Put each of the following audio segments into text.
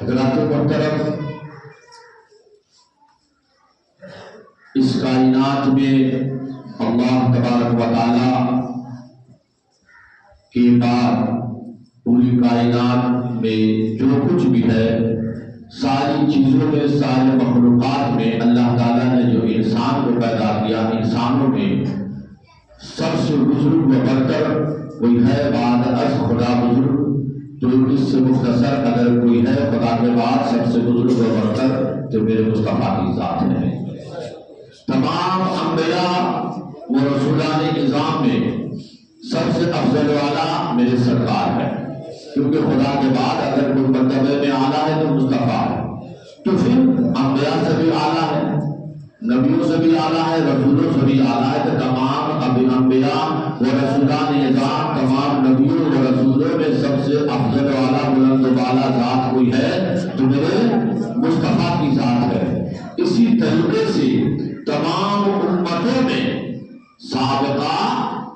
حضرات محترم، اس کائنات میں اللہ تبارک و تعالی کے بعد پوری کائنات میں جو کچھ بھی ہے، ساری چیزوں میں، سارے مخلوقات میں اللہ تعالیٰ نے جو انسان کو پیدا کیا، انسانوں میں سب سے بزرگ و برتر کوئی ہے بعد از خدا بزرگ، تو اس سے مختصر اگر کوئی ہے خدا کے بعد سب سے بزرگ و برتر تو میرے مصطفیٰ کی ذات ہے۔ تمام انبیاء و رسولان نظام میں سب سے افضل والا میرے سرکار ہے، کیونکہ خدا کے بعد اگر کوئی مرتبے میں اعلیٰ ہے تو مصطفیٰ ہے، تو پھر انبیاء سے بھی اعلیٰ ہے، نبیوں سے بھی اعلیٰ ہے، رسولوں سے بھی اعلیٰ ہے، تو تمام انبیاء و رسولان نظام، تمام نبیوں و رسولوں میں سب سے افضل والا بلند و بالا ذات کوئی ہے تو میرے مصطفیٰ کی ذات ہے۔ اسی طریقے سے تمام امتوں میں سابقہ،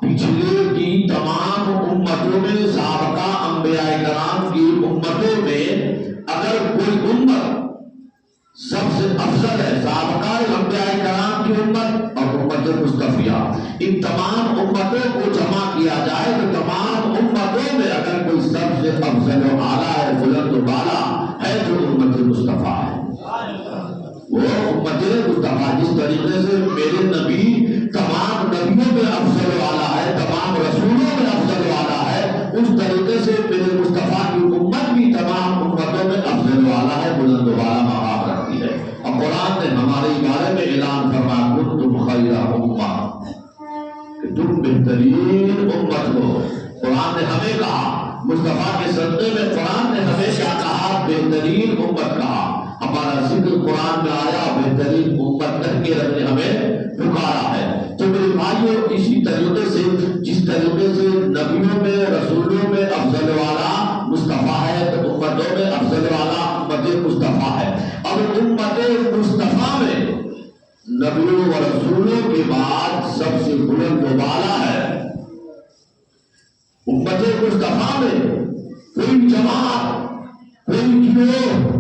پچھلے کی تمام امتوں میں سابقہ انبیاء کرام کی امتوں میں اگر کوئی امت سب سے افضل ہے، سابقہ انبیاء کرام کی امت اور امت مصطفیہ، ان تمام امتوں کو جمع کیا جائے تو تمام امتوں میں اگر کوئی سب سے افضل و اعلیٰ ہے، بلند و بالا ہے تو امت مصطفیٰ ہے۔ وہ امت مصطفیٰ جس طریقے سے میرے نبی تمام نبیوں میں افضل والا ہے، تمام رسولوں میں افضل والا ہے، اس طریقے سے میرے مصطفیٰ کی امت بھی تمام امتوں میں افضل والا ہے، بلند والا مقام رکھتی ہے۔ اور قرآن نے ہمارے بارے میں اعلان فرمایا کنتم خیر امہ، کہ تم بہترین امت ہو۔ قرآن نے ہمیں کہا، مصطفیٰ کے صدقے میں قرآن نے ہمیں کیا کہا؟ بہترین امت کہا۔ ہمارا ذکر قرآن میں آیا، بہترین امت کہہ کے رب نے ہمیں پکارا ہے۔ تو میرے بھائیوں، اسی طریقے سے جس طریقے سے نبیوں میں، رسولوں میں افضل والا مصطفیٰ ہے تو امتوں میں افضل والا امت مصطفیٰ ہے۔ اب امت مصطفیٰ میں نبیوں و رسولوں کے بعد سب سے بلند و بالا ہے امت مصطفیٰ میں کوئی جماعت، کوئی گروہ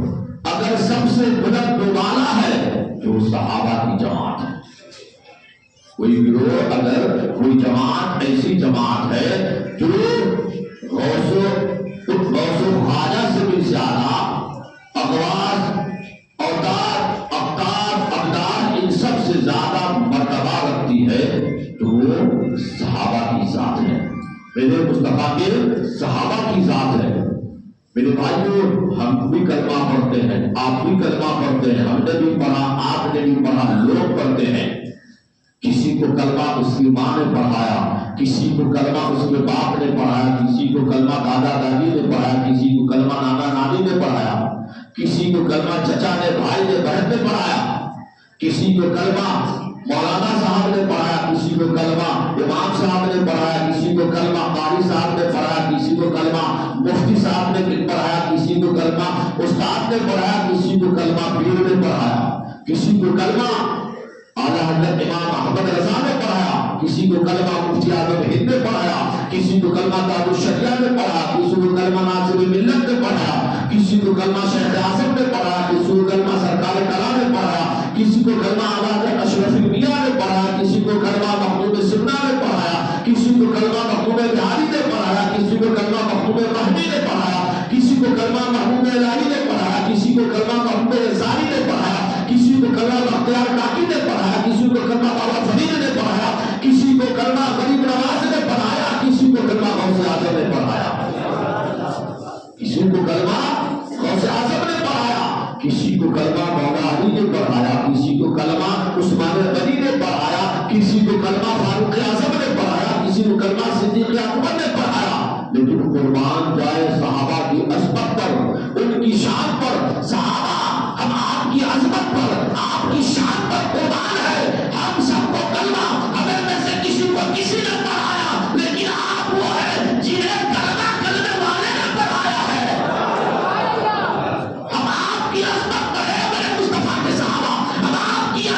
اگر سب سے بلند و بالا ہے جو صحابہ کی جماعت ہے۔ کوئی گروہ اگر کوئی جماعت ایسی جماعت ہے جو غوث و خواجہ سے بھی زیادہ اغواث، اوتاد، اقطاب، ابدال ان سب سے زیادہ مرتبہ رکھتی ہے تو وہ صحابہ کی ذات ہے، میرے مصطفیٰ کے صحابہ کی ذات ہے۔ میرے بھائیوں، ہم بھی کلمہ پڑھتے ہیں، آپ بھی کلمہ پڑھتے ہیں، ہم نے بھی پڑھا، آپ نے بھی پڑھا، لوگ پڑھتے ہیں۔ کسی کو کلمہ اس کی ماں نے پڑھایا، کسی کو کلمہ اس کے باپ نے پڑھایا، کسی کو کلمہ دادا دادی نے پڑھایا، کسی کو کلمہ نانا نانی نے پڑھایا، کسی کو کلمہ چچا نے، بھائی نے، بہن نے پڑھایا، کسی کو کلمہ مولانا صاحب نے پڑھایا، کسی کو کلمہ امام صاحب نے پڑھایا، کسی کو کلمہ قاری صاحب نے پڑھایا، کسی کو کلمہ مفتی صاحب نے پڑھایا، کسی کو کلمہ استاد نے پڑھایا، کسی کو کلمہ پیر نے پڑھایا، کسی کو کلمہ اعلیٰ حضرت امام احمد رضا نے پڑھایا، کسی کو کلمہ مفتی اعظم ہند نے پڑھایا، کسی کو کلمہ تاج الشریعہ نے پڑھا، کسی کو کلمہ ناصر ملت نے پڑھایا، کسی کو کلمہ شیخ اعظم نے پڑھایا، کسی کو کلمہ سرکار کلا نے پڑھایا، کسی کو کلمہ اعلیٰ اشرف میاں نے پڑھایا، کسی کو کلمہ محمود سمنا نے پڑھایا، کسی کو کلمہ محمود بہاری نے پڑھایا، کسی کو کلمہ محمود مہدی نے پڑھایا، کسی کو کلمہ محمود الہی نے پڑھایا، کسی کو کلمہ محمود انصاری نے پڑھایا، کسی کو کلمہ بختیار کاکی نے پڑھایا، کسی کو کلمہ بابا فرید نے پڑھایا، کسی کو کلمہ غریب نواز نے پڑھایا، کسی کو کلمہ غوث اعظم نے پڑھایا، کسی کو کلمہ غوث اعظم نے پڑھایا، کسی کو کلمہ مولا علی نے پڑھایا، کسی کو کلمہ عثمان غنی نے پڑھایا، کسی کو کلمہ فاروق اعظم نے پڑھایا، کسی کو کلمہ صدیق اکبر نے پڑھایا۔ لیکن قربان جائے صحابہ کی عظمت پر، ان کی شان پر، صحابہ ہم آپ کی عظمت پر، آپ کی شان پر قربان ہے۔ ہم سب کو کلمہ ہمیں میں سے کسی کو کسی نے پڑھایا، لیکن آپ وہ ہے جنہیں کلمہ کرنے والے نے پڑھایا ہے۔ ہم آپ کی عظمت پر ہے میرے مصطفیٰ کے صحابہ، ہم آپ کی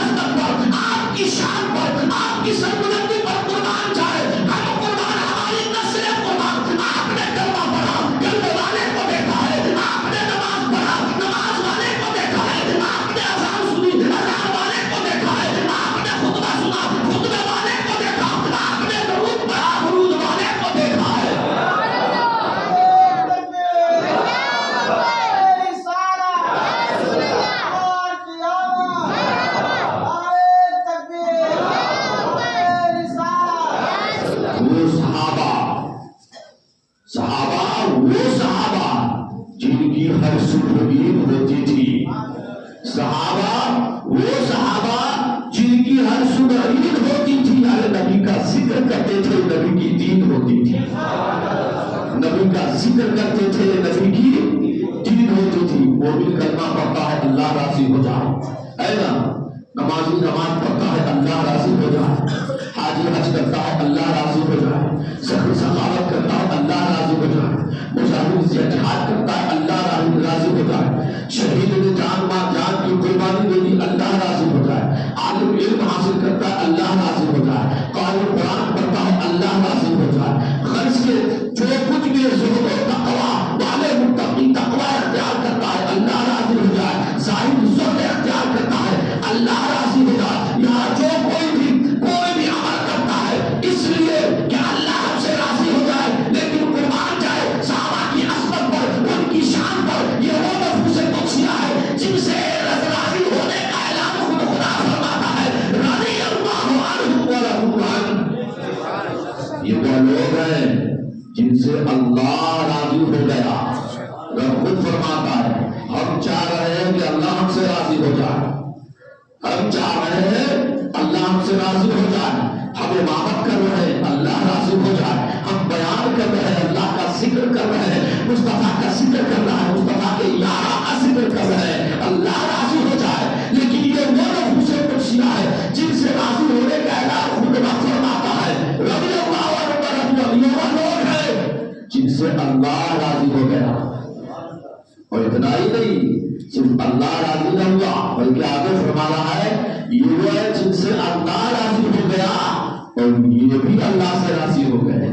ذکر کرتے تھے نبی کی دید ہوتی تھی. مومن کلمہ پڑھتا ہے اللہ راضی ہو جائے، ہے نا. نمازی نماز پڑھتا ہے اللہ راضی ہو جائے، حاجی حج کرتا ہے اللہ راضی ہو جائے، سخی سخاوت کرتا ہے اللہ راضی ہو جائے، مجاہد جہاد کرتا ہے اللہ راضی ہو جائے، شہید نے جان کی قربانی دے دی اللہ راضی ہو جائے، عالم علم حاصل کرتا ہے اللہ راضی ہو جائے، قاری قرآن پڑھتا ہے اللہ راضی ہو جائے. غرض کے جو کچھ بھی زہد و تقویٰ والے متقی تقویٰ اختیار کرتا ہے اللہ راضی ہو جائے، زاہد زہد اختیار کرتا ہے اللہ راضی ہو جائے. یا جو کوئی بھی عمل کرتا ہے اس لیے کہ اللہ ہم سے راضی ہو جائے، لیکن قربان جائے صحابہ کی عظمت پر، ان کی شان پر. یہ وہ نفوس قدسیہ ہے جن سے راضی ہونے کا اعلان خود خدا فرماتا ہے رضی اللہ عنہم ورضوا عنہ. یہ وہ لوگ ہیں جن سے اللہ راضی ہو گیا. رب خود فرماتا ہے ہم چاہ رہے ہیں کہ اللہ ہم سے راضی ہو جائے، ہم چاہ رہے ہیں اللہ ہم سے راضی ہو جائے، ہم امامت کر رہے ہیں اللہ راضی ہو جائے، ہم بیان کر رہے ہیں اللہ کا ذکر کر رہے ہیں، مصطفیٰ کا ذکر کر رہا ہے، مصطفیٰ کے یارہ کا ذکر کر رہے ہیں اللہ راضی ہو جائے. لیکن یہ وہ نفوس قدسیہ ہے جن سے راضی ہونے کا اعلان خود رب فرماتا ہے رضی اللہ عنہ ورضوا عنہ. یہ وہ لوگ ہیں جن سے اللہ راضی ہو گیا. اور اتنا ہی نہیں، صرف اللہ راضی نہ ہوا بلکہ آگے فرما رہا ہے یہ وہ ہے جن سے اللہ راضی ہو گیا اور یہ بھی اللہ سے راضی ہو گئے.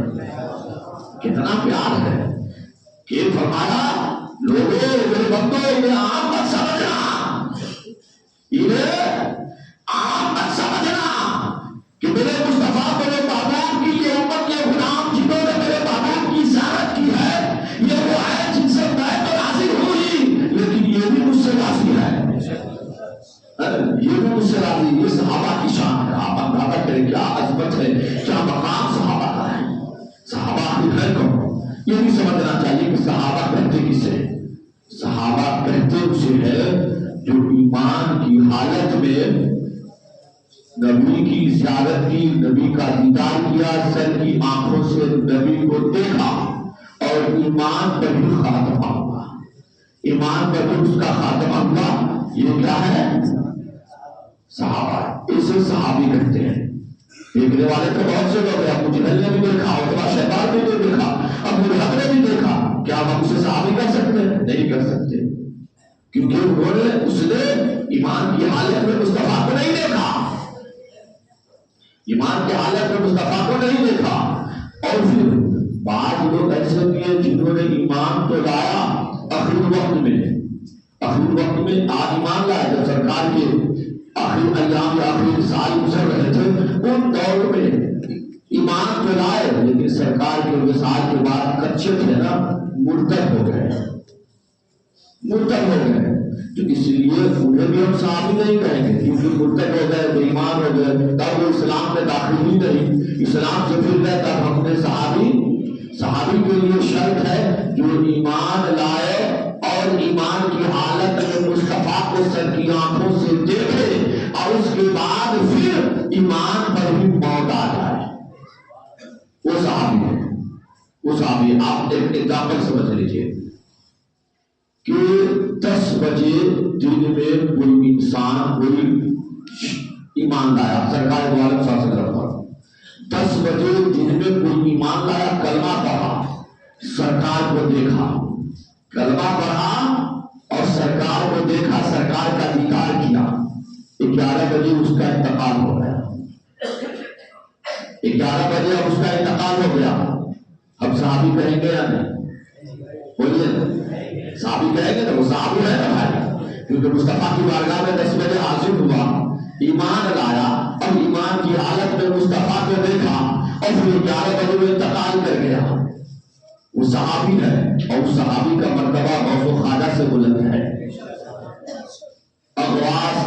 کتنا پیار ہے کہ فرمایا لوگوں میرے بندوں انہیں عام مت سمجھنا، انہیں عام مت سمجھنا کہ میرے مصطفیٰ میرے محبوب کی یہ امت یہ غلام جنہوں نے میرے محبوب کی زیارت کی ہے یہ وہ ہے جن سے میں تو راضی ہوئی لیکن یہ بھی مجھ سے راضی ہے، یہ بھی مجھ سے راضی. یہ صحابہ کی شان ہے. آپ اندازہ کریں کیا عظمت ہے، کیا مقام صحابہ کا ہے. صحابہ آخر ہے کون؟ یہ بھی سمجھنا چاہیے کہ صحابہ کہتے کسے؟ صحابہ کہتے اسے ہے جو ایمان کی حالت میں نبی کی زیارت کی، نبی کا دیدار کیا، سر کی آنکھوں سے نبی کو دیکھا اور ایمان پر بھی خاتمہ ہوا، ایمان پر بھی اس کا خاتمہ ہوا. یہ کیا ہے؟ صحابہ. اسے صحابی کہتے ہیں. دیکھنے والے تو بہت سے لوگ ہیں، ابو جہل نے بھی دیکھا، عتبہ شیبان نے بھی دیکھا، ابو لہب نے بھی دیکھا. کیا ہم اسے صحابی کر سکتے ہیں؟ نہیں کر سکتے، کیونکہ انہوں نے اس نے ایمان کی حالت میں مصطفیٰ کو نہیں دیکھا، ایمان کی حالت میں مصطفیٰ کو نہیں دیکھا. اور پھر بعض لوگ ایسے بھی ہیں جنہوں نے ایمان تو لایا آخری وقت میں، آخری وقت میں آج ایمان لایا جب سرکار کے آخری ایام یا آخری سال گزر رہے تھے ان دور میں ایمان تو لائے لیکن سرکار کے وصال کے بعد کچے تھے نا، مرتد ہو گئے، مرتد ہو گئے. تو اس لیے انہیں بھی ہم صحابی نہیں کہیں گے کیونکہ مرتد ہو گئے، بے ایمان ہو گئے، تب وہ اسلام میں داخل ہی نہیں، اسلام سے پھر گئے. تب ہم نے صحابی کے لیے شرط ہے جو ایمان لائے اور ایمان کی حالت میں مصطفیٰ کو سر کی آنکھوں سے دیکھے اور اس کے بعد پھر ایمان پر بھی موت آ جائے، وہ صحابی ہے. وہ صحابی. آپ ایک ایگزامپل سمجھ لیجیے کہ 10 بجے دن میں کوئی انسان کوئی ایمان لایا سرکار دو عالم صلی اللہ علیہ وسلم پر، 10 بجے دن میں کوئی ایمان لایا، کلمہ پڑھا، سرکار کو دیکھا، کلمہ پڑھا اور سرکار کو دیکھا، سرکار کا دیدار کیا. 11 بجے اس کا انتقال ہو گیا، 11 بجے اب اس کا انتقال ہو گیا. ہم صحابی کہیں گے یا نہیں؟ بولیے صحابی کہیں گے تو وہ صحابی ہے نا بھائی، کیونکہ مصطفیٰ کی بارگاہ میں 10 بجے حاضر ہوا، ایمان لایا اور ایمان کی حالت میں مصطفیٰ کو دیکھا اور پھر 11 بجے وہ انتقال کر گیا. وہ صحابی ہے اور اس صحابی کا مرتبہ غوث و خواجہ سے بلند ہے. اغواث،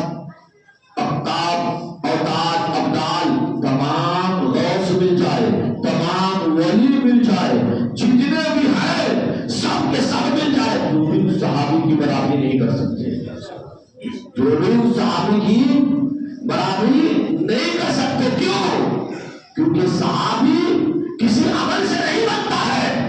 اقطاب، اوتاد، ابدال تمام غوث مل جائے، تمام ولی مل جائے، جتنے بھی ہیں سب کے سب مل جائے، جو بھی صحابی کی برابری نہیں کر سکتے، جو بھی صحابی کی برابری نہیں کر سکتے. کیوں؟ کیونکہ صحابی کسی عمل سے نہیں بنتا ہے،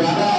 11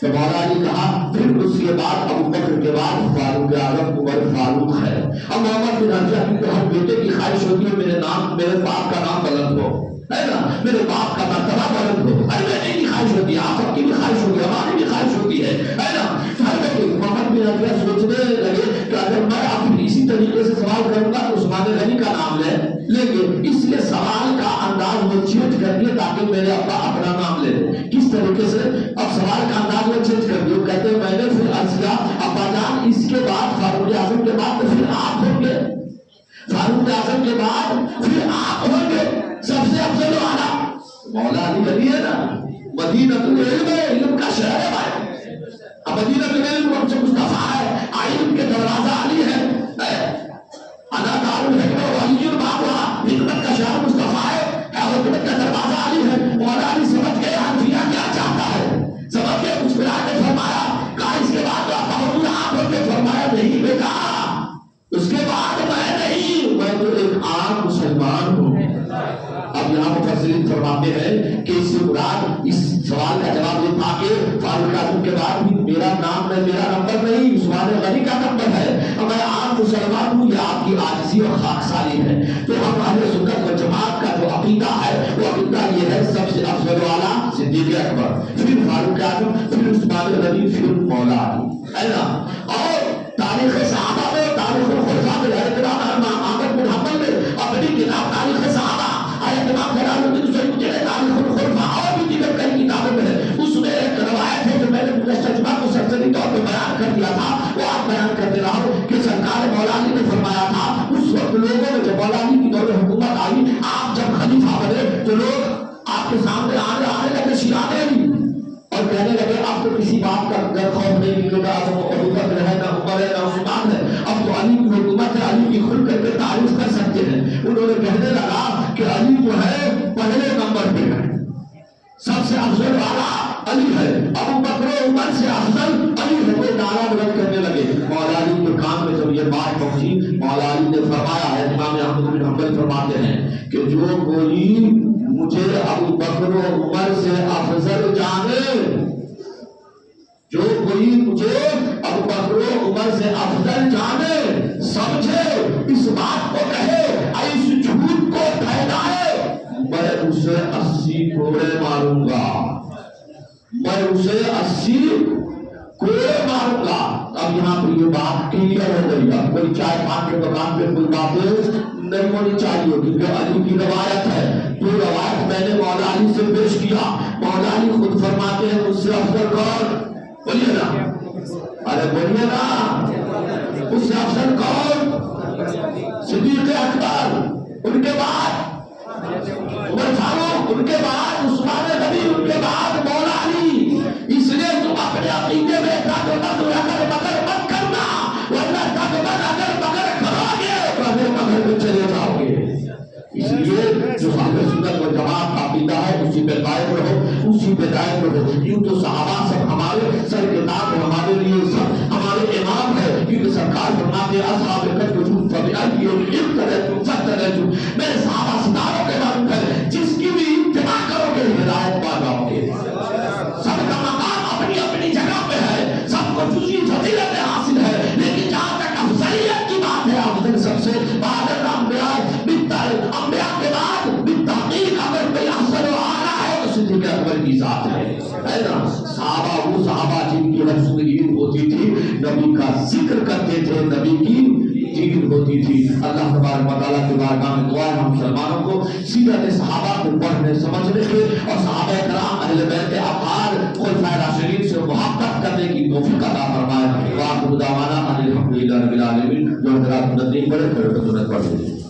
تو مولا علی کہا پھر اس کے بعد ابو بکر کے بعد فاروق اعظم عمر فاروق ہے. اب محمد بن حنفیہ کی ہر بیٹے کی خواہش ہوتی ہے میرے باپ کا نام بلند ہو، ہے نا، میرے باپ کا مرتبہ بلند ہو. ہر بیٹے کی خواہش ہوتی ہے، آپ سب کی بھی خواہش ہوتی ہے، ہماری بھی خواہش ہوتی ہے نا. ہر بیٹے محمد بن حنفیہ سوچنے لگے کہ اگر میں اب اسی طریقے سے سوال کروں گا تو عثمان غنی کا نام لیں گے، اس لیے سوال کا انداز وہ چینج کر دیا تاکہ میرے ابا اپنا نام لے لیں. کس طریقے سے؟ اب سوال کا انداز وہ چینج کر دیا. کہتے ہیں میں نے پھر عرض کیا ابا جان اس کے بعد فاروق اعظم کے بعد تو پھر آپ ہوں گے، فاروق اعظم کے بعد پھر آپ ہوں گے سب سے افضل والا. مولا علی علی ہے نا، مدینہ العلم ہے، علم کا شہر ہے بھائی. اب مدینہ العلم ہم سے مصطفیٰ ہے، علم کے دروازہ علی ہے. انا دار الحکمہ وعلی البابا، حکمت کا شہر مصطفیٰ ہے، حکمت کا دروازہ علی ہے. مولا علی سمجھ گئے حنفیہ کیا چاہتا ہے، سمجھ گئے. مسکرا کے فرمایا کہا اس کے بعد آپ ہوں گے، آپ ہوں گے. فرمایا نہیں بیٹا، اس کے بعد میں نہیں، میں تو ایک عام مسلمان ہوں. اب یہاں مفسرین فرماتے ہیں کہ اس سے مراد اس سوال کا جواب یہ تھا کہ فاروق اعظم کے بعد بھی میرا نام میں میرا نمبر نہیں، عثمان غنی کا نمبر ہے. میں عام مسلمان ہوں، یہ آپ کی عاجزی اور خاکساری ہے. تو ہم اہل سنت و جماعت کا جو عقیدہ ہے وہ عقیدہ یہ ہے سب سے افضل والا صدیق اکبر، پھر فاروق اعظم، پھر عثمان غنی، پھر مولا علی، ہے نا. اور تاریخ صحابہ میں، تاریخ الخلفاء میں، احمد بن حنبل میں اپنی کتاب تاریخ صحابہ، امام جلال الدین سیوطی نے تاریخ الخلفاء اور بھی دیگر کئی کتابوں میں ہے. اس میں ایک روایت ہے جو میں نے مستجمع کو سرسری طور پہ بیان کر دیا تھا، وہ آپ بیان کرتے رہو کہ سرکار مولا علی نے فرمایا تھا اس وقت لوگوں میں جب مولا علی کی دور حکومت آئی، آپ جب خلیفہ بنے تو لوگ آپ کے سامنے آنے لگے شیرانے علی اور کہنے لگے اب تو کسی بات کا ڈر خوف نہیں نکلے گا، اب ابو بکر ہے، نہ عمر ہے، نہ عثمان ہے، اب تو علی کی حکومت ہے، علی کی کھل کر کے تعریف کر سکتے ہیں. انہوں نے کہنے لگا کہ علی جو ہے پہلے نمبر پہ ہے، سب سے افضل والا علی ہے، ابو بکر و عمر سے افضل علی ہے. وہ نعرہ بلند کرنے لگے. مولا علی کے کان میں جب یہ بات پہنچی، مولا علی نے فرمایا ہے، امام احمد بن حنبل فرماتے ہیں کہ جو کوئی مجھے ابو بکر و عمر سے افضل جانے، جو کوئی مجھے ابو بکر و عمر سے افضل جانے، سمجھے، اس بات کو کہے، اس جھوٹ کو پھیلائے، میں اسے 80 کوڑے ماروں گا، میں اسے 80 کوڑے ماروں گا. اب یہاں پہ یہ بات کلیئر ہو گئی. اب کوئی چائے پان کے دکان پہ کوئی باتیں نہیں ہونی چاہیے کیونکہ علی کی روایت ہے. تو روایت میں نے مولا علی سے پیش کیا. مولا علی خود فرماتے ہیں مجھ سے افضل کون؟ بولیے نا، ارے بولیے نا، مجھ سے افضل کون؟ صدیق اکبر، ان کے بعد عمر فاروق، ان کے بعد عثمان غنی، ان کے بعد مولا علی. اس لیے تم اپنے عقیدے میں اگر مگر مت کرنا، ورنہ اگر مگر کرو گے تو اگر مگر میں چلے جاؤ گے. اس لیے جو اہل سنت و جماعت کا عقیدہ ہے اسی پہ قائم رہو، اسی پہ دائم رہو. یوں تو صحابہ سب ہمارے سر کے تاج، ہمارے لیے سب ہمارے امام ہے، کیونکہ سرکار فرماتے ہیں اصحاب کہف وجود فبأي اقتديتم فاهتديتم. میرے صحابہ ستاروں کے مانند ہے، جس کی بھی اتباع کرو گے ہدایت پا جاؤ گے. سب کا مقام اپنی اپنی جگہ پہ ہے، سب کو جزوی فضیلت حاصل ہے، لیکن جہاں تک افضلیت کی بات ہے، افضل سب سے بعد الانبیاء، انبیاء کے بعد بالتحقیق اگر کوئی افضل و اعلیٰ ہے تو صدیق اکبر کی ذات ہے نا. صحابہ وہ صحابہ جن کی لفظ عید ہوتی تھی، نبی کا ذکر کرتے تھے، نبی کی عید ہوتی تھی. اللہ تبارک و تعالیٰ کی بارگاہ میں دعا ہے ہم مسلمانوں کو سیرت صحابہ کو پڑھنے سمجھنے کے اور صحابہ کرام اہل بیت اطہار خلفائے راشدین سے محبت کرنے کی توفیق عطا فرمائے. وآخر دعوانا ان الحمد للہ رب العالمین. جو حضرات ندیم بڑے کھڑے تو سنت پڑھ لیجیے.